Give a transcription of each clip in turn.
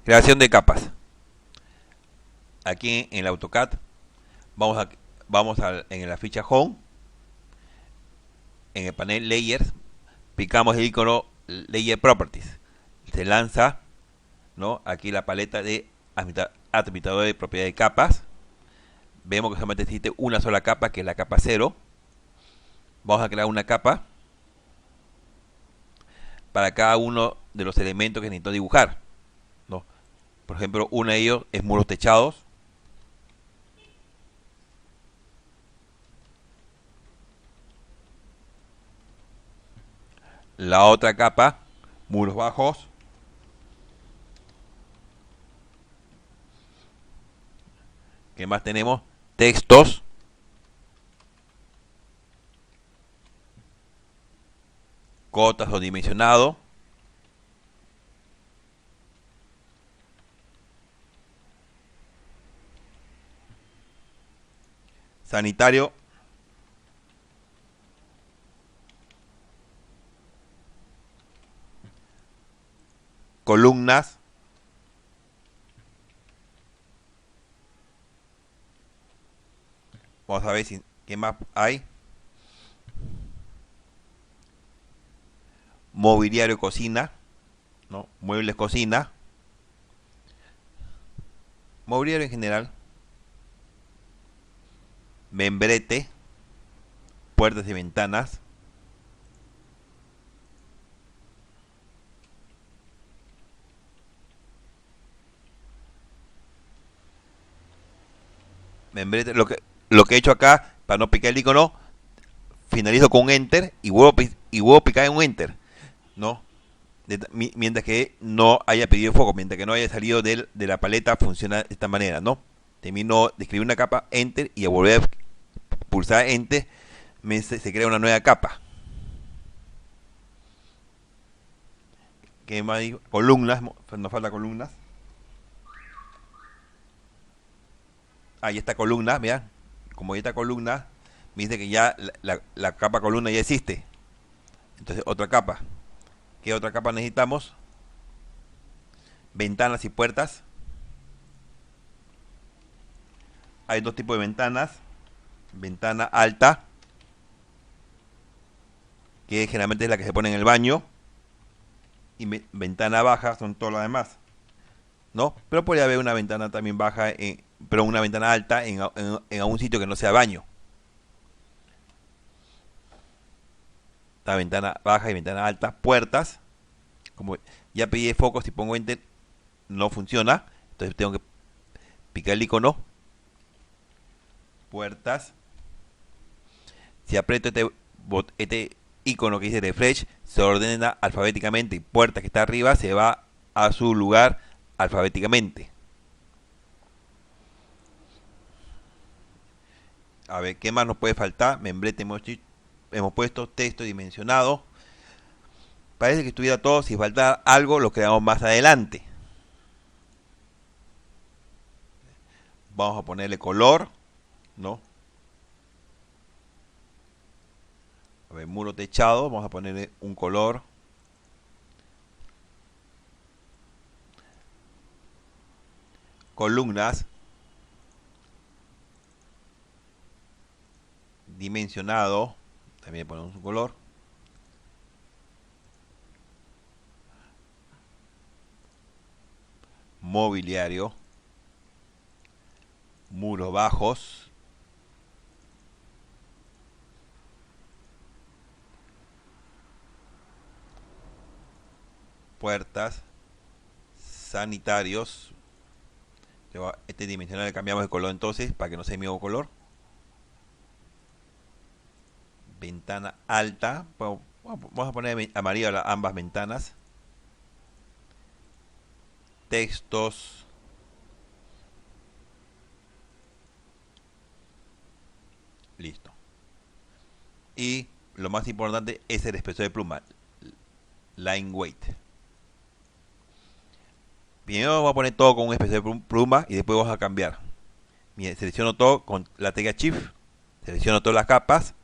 Creación de capas. Aquí en el AutoCAD vamos a en la ficha Home, en el panel Layers, picamos el icono Layer Properties. Se lanza, ¿no?, aquí la paleta de administrador de propiedad de capas. Vemos que solamente existe una sola capa, que es la capa 0. Vamos a crear una capa para cada uno de los elementos que necesito dibujar, ¿no? Por ejemplo, uno de ellos es muros techados. La otra capa, muros bajos. ¿Qué más tenemos? Textos. Cotas o dimensionado. Sanitario. Columnas. Vamos a ver qué más hay. Mobiliario cocina, ¿no? Muebles cocina. Mobiliario en general. Membrete. Puertas y ventanas. Membrete. Lo que he hecho acá, para no picar el icono, finalizo con un Enter y vuelvo a picar en un Enter, ¿no? Mientras que no haya pedido foco, mientras que no haya salido de la paleta, funciona de esta manera, ¿no? Termino de escribir una capa, Enter, y a volver a pulsar Enter, se crea una nueva capa. ¿Qué más digo? Columnas, nos falta columnas. Ahí está columna, mira, como ya está columna, me dice que ya la capa columna ya existe. Entonces otra capa. ¿Qué otra capa necesitamos? Ventanas y puertas. Hay dos tipos de ventanas. Ventana alta, que generalmente es la que se pone en el baño, y ventana baja son todas las demás, ¿no? Pero podría haber una ventana también baja, pero una ventana alta en un sitio que no sea baño. La ventana baja y ventana alta. Puertas, como ya pedí foco, si pongo enter no funciona, entonces tengo que picar el icono puertas. Si aprieto este icono que dice refresh, se ordena alfabéticamente, y puerta que está arriba se va a su lugar alfabéticamente. A ver, ¿qué más nos puede faltar? Membrete hemos puesto, texto dimensionado. Parece que estuviera todo. Si falta algo, lo creamos más adelante. Vamos a ponerle color, ¿no? A ver, muro techado, vamos a ponerle un color. Columnas, dimensionado, también ponemos un color. Mobiliario, muros bajos, puertas, sanitarios. Este dimensional le cambiamos de color entonces para que no sea el mismo color. Ventana alta, vamos a poner amarillo a ambas ventanas. Textos, listo. Y lo más importante es el espesor de pluma, line weight. Primero voy a poner todo con un espesor de pluma y después vamos a cambiar. Mira, selecciono todo con la tecla Shift, selecciono todas las capas,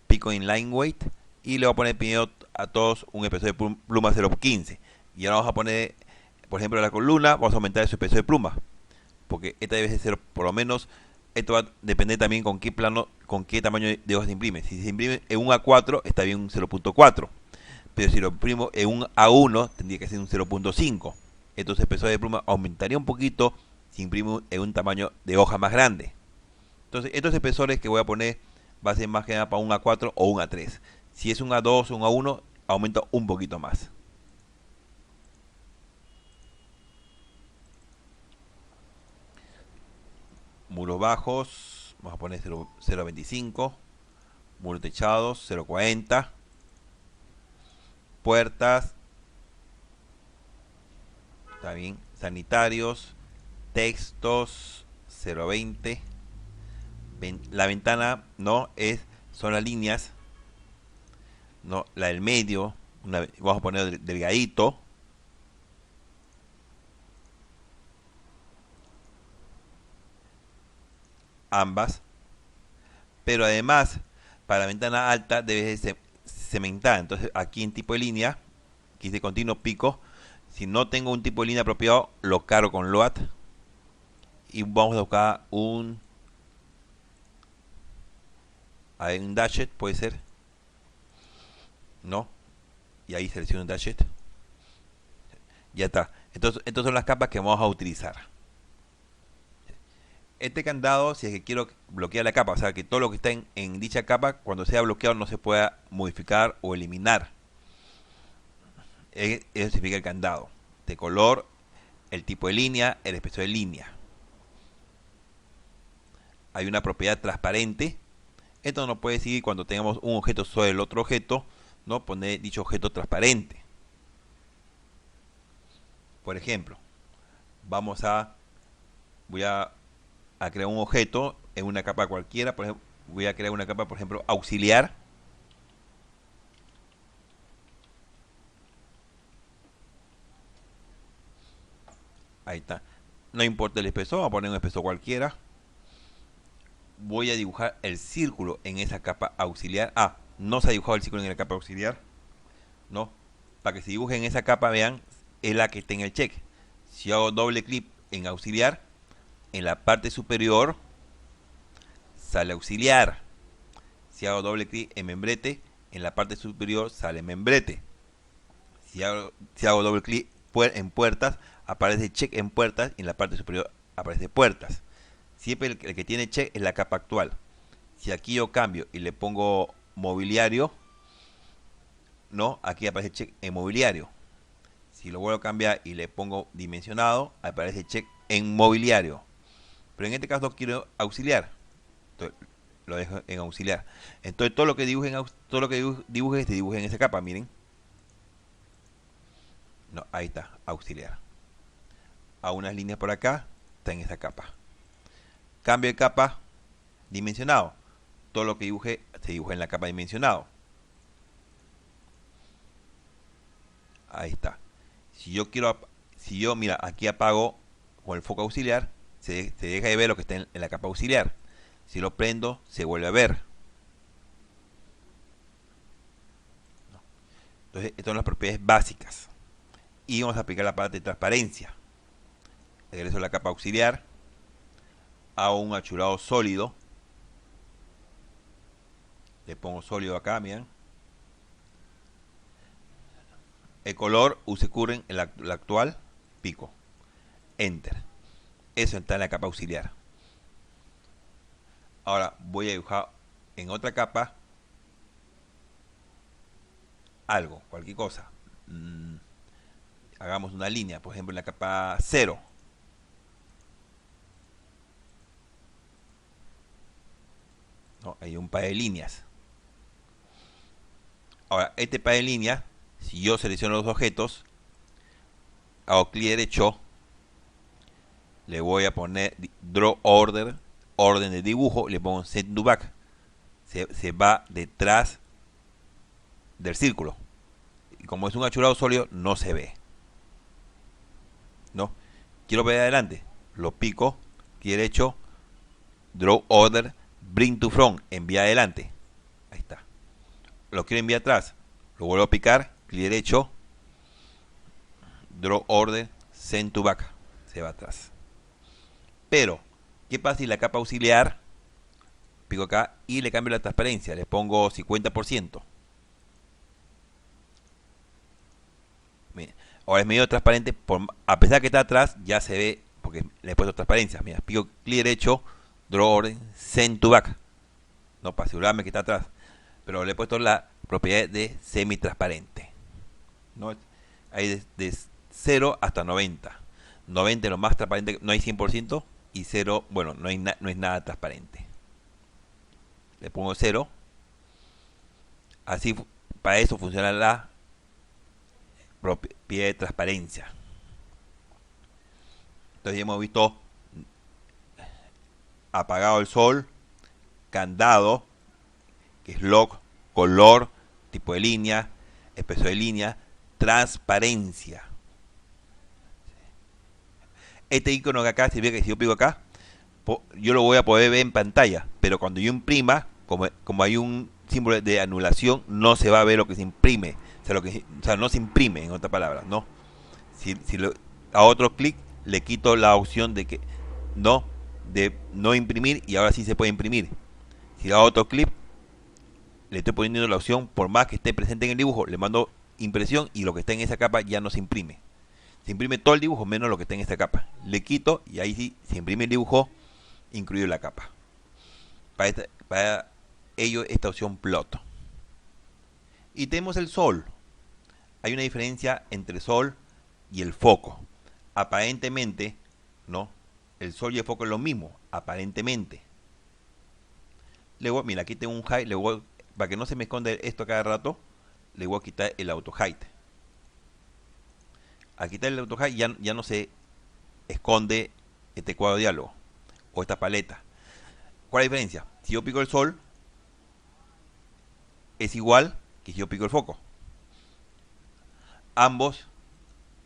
pico en line weight y le voy a poner primero a todos un espesor de pluma 0.15. Y ahora vamos a poner por ejemplo, la columna, vamos a aumentar su espesor de pluma, porque esta debe ser por lo menos, esto va a depender también con qué plano, con qué tamaño de hoja se imprime. Si se imprime en un A4, está bien un 0.4, pero si lo imprimo en un A1, tendría que ser un 0.5. Entonces el espesor de pluma aumentaría un poquito si imprimo en un tamaño de hoja más grande. Entonces estos espesores que voy a poner va a ser más que nada para un A4 o un A3. Si es un A2 o un A1, aumenta un poquito más. Muros bajos, vamos a poner 0.25. Muros techados, 0.40. Puertas, está bien. Sanitarios, textos, 0.20. La ventana, no, son las líneas, no, la del medio, vamos a poner delgadito. Ambas, pero además para la ventana alta debe ser cementada. Entonces aquí en tipo de línea, aquí dice continuo pico, si no tengo un tipo de línea apropiado, lo cargo con load y vamos a buscar un dashet, puede ser, no, y ahí selecciono un dashet, ya está. Entonces estas son las capas que vamos a utilizar. Este candado, si es que quiero bloquear la capa, o sea que todo lo que está en dicha capa, cuando sea bloqueado no se pueda modificar o eliminar. Eso significa el candado. De color, el tipo de línea, el espesor de línea. Hay una propiedad transparente. Esto nos puede decir cuando tengamos un objeto sobre el otro objeto, ¿no? Poner dicho objeto transparente. Por ejemplo, voy a crear un objeto en una capa cualquiera. Por ejemplo, voy a crear una capa, por ejemplo, auxiliar. Ahí está. No importa el espesor, vamos a poner un espesor cualquiera. Voy a dibujar el círculo en esa capa auxiliar. No se ha dibujado el círculo en la capa auxiliar. No. Para que se dibuje en esa capa, vean, es la que está en el check. Si hago doble clic en auxiliar, en la parte superior sale auxiliar. Si hago doble clic en membrete, en la parte superior sale membrete. Si hago doble clic en puertas, aparece check en puertas y en la parte superior aparece puertas. Siempre el que tiene check es la capa actual. Si aquí yo cambio y le pongo mobiliario, no, aquí aparece check en mobiliario. Si lo vuelvo a cambiar y le pongo dimensionado, aparece check en mobiliario. Pero en este caso quiero auxiliar. Entonces, lo dejo en auxiliar. Entonces todo lo que dibuje se dibuja en esa capa, miren. No, ahí está, auxiliar. A unas líneas por acá, está en esa capa. Cambio de capa, dimensionado. Todo lo que dibuje se dibuja en la capa dimensionado. Ahí está. Si yo, mira, aquí apago con el foco auxiliar, se deja de ver lo que está en la capa auxiliar. Si lo prendo, se vuelve a ver. Entonces, estas son las propiedades básicas. Y vamos a aplicar la parte de transparencia. Regreso a la capa auxiliar. Hago un achurado sólido. Le pongo sólido acá, miren. El color use current, el actual, pico. Enter. Eso está en la capa auxiliar. Ahora voy a dibujar en otra capa algo, cualquier cosa. Hagamos una línea, por ejemplo en la capa 0. ¿No? Hay un par de líneas. Ahora, este par de líneas, si yo selecciono los objetos, hago clic derecho, le voy a poner Draw Order, orden de dibujo, y le pongo Set to Back. Se va detrás del círculo. Y como es un achurado sólido, no se ve. ¿No? Quiero ver adelante. Lo pico, clic derecho, Draw Order, Bring to Front, envía adelante. Ahí está. Lo quiero enviar atrás. Lo vuelvo a picar, clic derecho, Draw Order, Send to back. Se va atrás. Pero, ¿qué pasa si la capa auxiliar, pico acá y le cambio la transparencia? Le pongo 50%. Mira, ahora es medio transparente, a pesar que está atrás, ya se ve, porque le he puesto transparencia. Mira, pico clic derecho, draw orden, send to back. No, para asegurarme que está atrás. Pero le he puesto la propiedad de semi-transparente. ¿No? Hay de 0 hasta 90. 90 es lo más transparente, no hay 100%. Y 0, bueno, no es nada transparente. Le pongo 0. Así, para eso funciona la propiedad de transparencia. Entonces ya hemos visto apagado el sol, candado, que es lock, color, tipo de línea, espesor de línea, transparencia. Este icono que acá, si ve que si yo pico acá, yo lo voy a poder ver en pantalla, pero cuando yo imprima, como hay un símbolo de anulación, no se va a ver lo que se imprime. O sea, no se imprime, en otras palabras, ¿no? A otro clic le quito la opción de no imprimir, y ahora sí se puede imprimir. Si a otro clic le estoy poniendo la opción, por más que esté presente en el dibujo, le mando impresión y lo que está en esa capa ya no se imprime. Se imprime todo el dibujo menos lo que está en esta capa. Le quito y ahí sí se imprime el dibujo, incluido la capa. Para ello esta opción plot. Y tenemos el sol. Hay una diferencia entre sol y el foco. Aparentemente, ¿no? El sol y el foco es lo mismo, aparentemente. Luego, mira, aquí tengo un hide, para que no se me esconda esto a cada rato, le voy a quitar el auto hide. Al quitar el auto hide ya no se esconde este cuadro de diálogo o esta paleta. ¿Cuál es la diferencia? Si yo pico el sol, es igual que si yo pico el foco. Ambos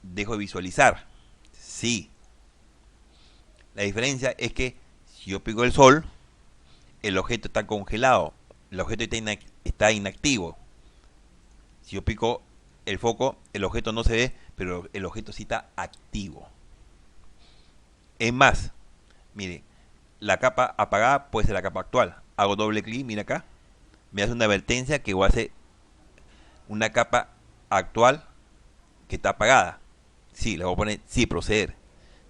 dejo de visualizar. Sí. La diferencia es que si yo pico el sol, el objeto está congelado. El objeto está inactivo. Si yo pico el foco, el objeto no se ve, pero el objeto sí está activo. Es más, mire, la capa apagada puede ser la capa actual. Hago doble clic, mira acá. Me hace una advertencia que voy a hacer una capa actual que está apagada. Sí, le voy a poner sí, proceder.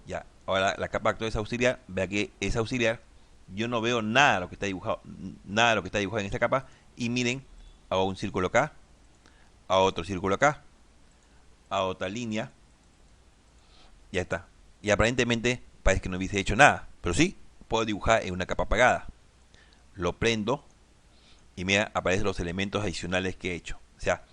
Ya, ahora la capa actual es auxiliar. Vea que es auxiliar. Yo no veo nada de lo que está dibujado, nada de lo que está dibujado en esta capa. Y miren, hago un círculo acá, a otro círculo acá, a otra línea. Ya está. Y aparentemente parece que no hubiese hecho nada. Pero sí, puedo dibujar en una capa apagada. Lo prendo y me aparecen los elementos adicionales que he hecho. O sea,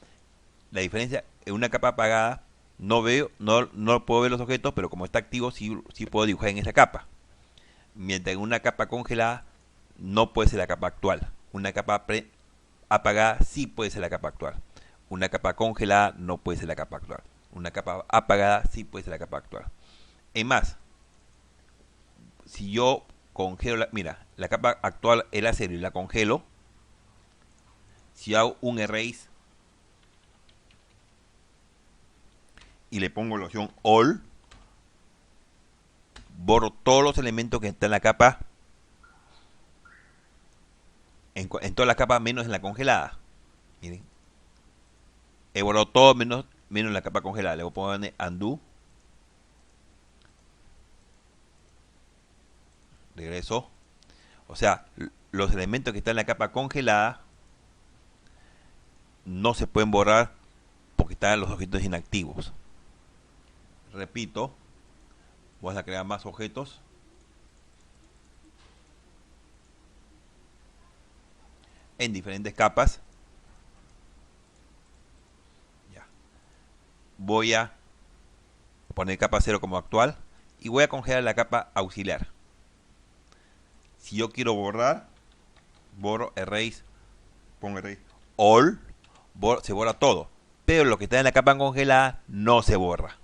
la diferencia en una capa apagada no puedo ver los objetos, pero como está activo sí puedo dibujar en esa capa. Mientras en una capa congelada no puede ser la capa actual. Una capa apagada sí puede ser la capa actual. Una capa congelada no puede ser la capa actual. Una capa apagada sí puede ser la capa actual. Es más, si yo congelo, mira, la capa actual es la cero y la congelo. Si hago un erase y le pongo la opción all, borro todos los elementos que están en la capa, en todas las capas menos en la congelada. Miren, he borrado todo menos en la capa congelada. Le voy a poner undo, regreso. O sea, los elementos que están en la capa congelada no se pueden borrar porque están los objetos inactivos. Repito, voy a crear más objetos. En diferentes capas. Ya. Voy a poner capa 0 como actual y voy a congelar la capa auxiliar. Si yo quiero borrar, borro erase, pongo erase all, se borra todo, pero lo que está en la capa congelada no se borra.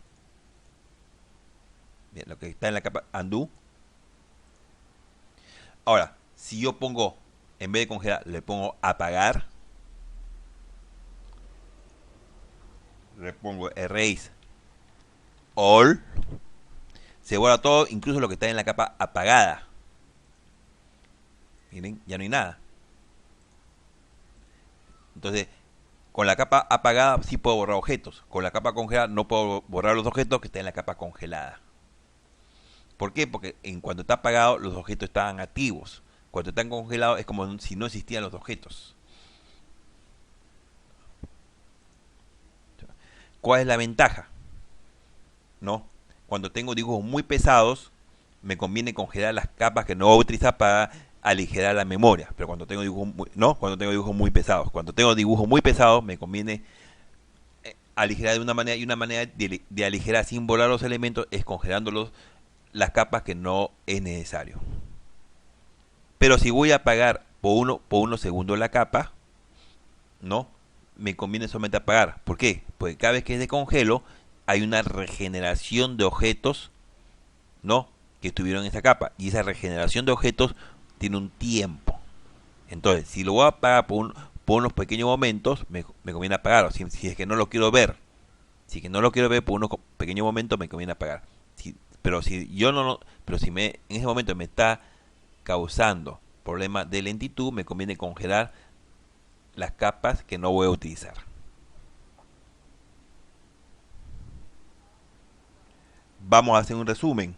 Bien, lo que está en la capa undo. Ahora, si yo pongo, en vez de congelar, le pongo apagar, le pongo erase all, Se borra todo, incluso lo que está en la capa apagada. Miren, ya no hay nada. Entonces, con la capa apagada sí puedo borrar objetos. Con la capa congelada no puedo borrar los objetos que están en la capa congelada. ¿Por qué? Porque cuando está apagado los objetos estaban activos. Cuando están congelados es como si no existían los objetos. ¿Cuál es la ventaja? ¿No? Cuando tengo dibujos muy pesados, me conviene congelar las capas que no voy a utilizar para aligerar la memoria. Pero cuando tengo dibujos muy, no, cuando tengo dibujos muy pesados. Cuando tengo dibujos muy pesados, me conviene aligerar de una manera, y una manera de aligerar sin volar los elementos es congelando las capas que no es necesario. Pero si voy a apagar por unos segundos la capa, ¿no? Me conviene solamente apagar. ¿Por qué? Porque cada vez que descongelo hay una regeneración de objetos, ¿no? Que estuvieron en esa capa. Y esa regeneración de objetos tiene un tiempo. Entonces, si lo voy a apagar por unos pequeños momentos, me conviene apagarlo. Si es que no lo quiero ver. Si es que no lo quiero ver por unos pequeños momentos, me conviene apagar. Pero si yo no, pero si en ese momento me está causando problemas de lentitud, me conviene congelar las capas que no voy a utilizar. Vamos a hacer un resumen.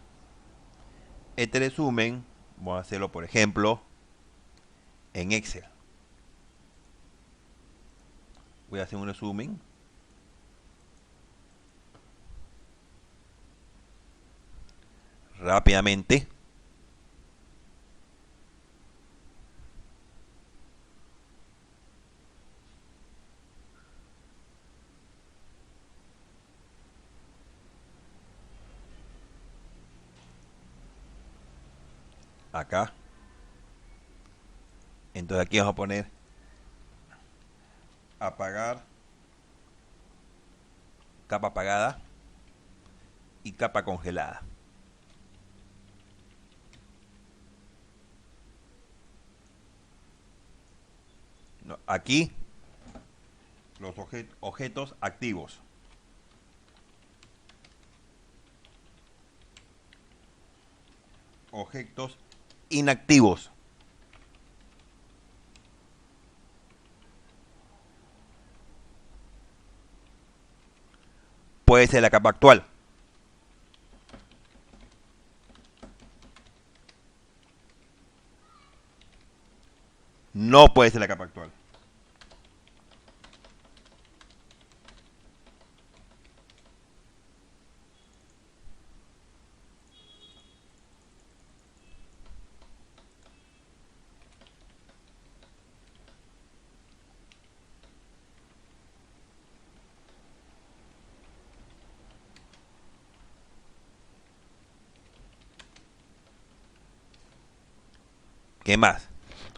Este resumen vamos a hacerlo, por ejemplo, en Excel. Voy a hacer un resumen. Rápidamente. Acá. Entonces aquí vamos a poner apagar, capa apagada y capa congelada. No, aquí los objetos activos. Objetos inactivos. Puede ser la capa actual. No puede ser la capa actual. ¿Qué más?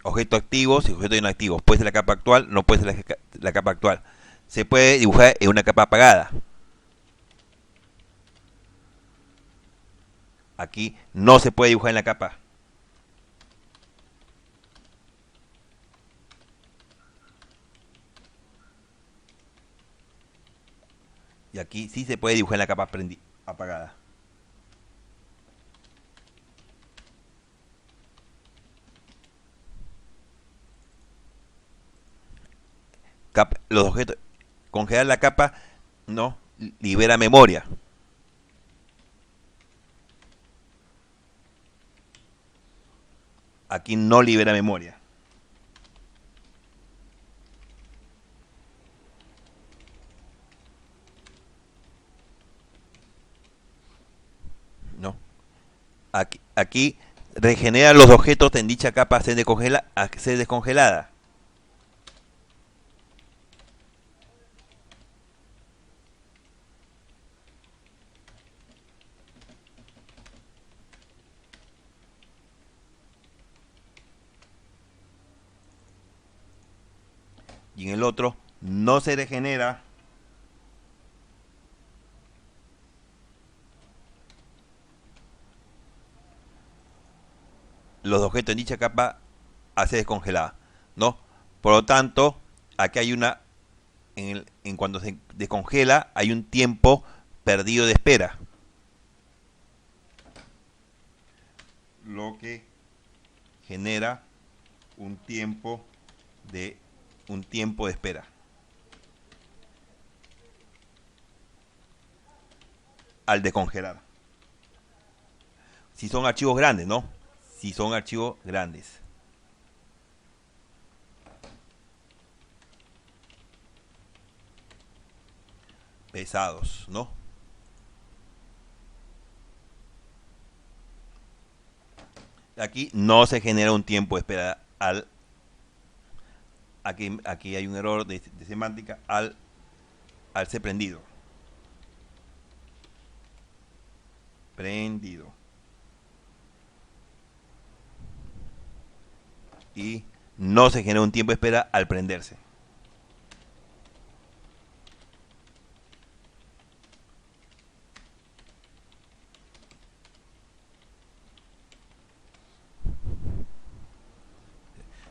Objetos activos y objetos inactivos. Puede ser la capa actual, no puede ser la capa actual. Se puede dibujar en una capa apagada. Aquí no se puede dibujar en la capa. Y aquí sí se puede dibujar en la capa apagada. Los objetos, congelar la capa no libera memoria. Aquí no libera memoria. No. Aquí regenera los objetos en dicha capa a ser descongelada. Y en el otro no se regenera los objetos en dicha capa a ser descongelada, ¿no? Por lo tanto, aquí hay en cuando se descongela hay un tiempo perdido de espera. lo que genera un tiempo de espera. Al descongelar. Si son archivos grandes, ¿no? Si son archivos grandes. Pesados, ¿no? Aquí no se genera un tiempo de espera al... Aquí hay un error de semántica al ser prendido. Prendido. Y no se genera un tiempo de espera al prenderse.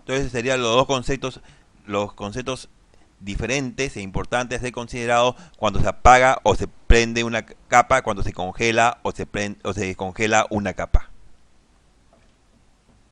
Entonces serían los conceptos diferentes e importantes de ser considerados cuando se apaga o se prende una capa, cuando se congela o se descongela una capa.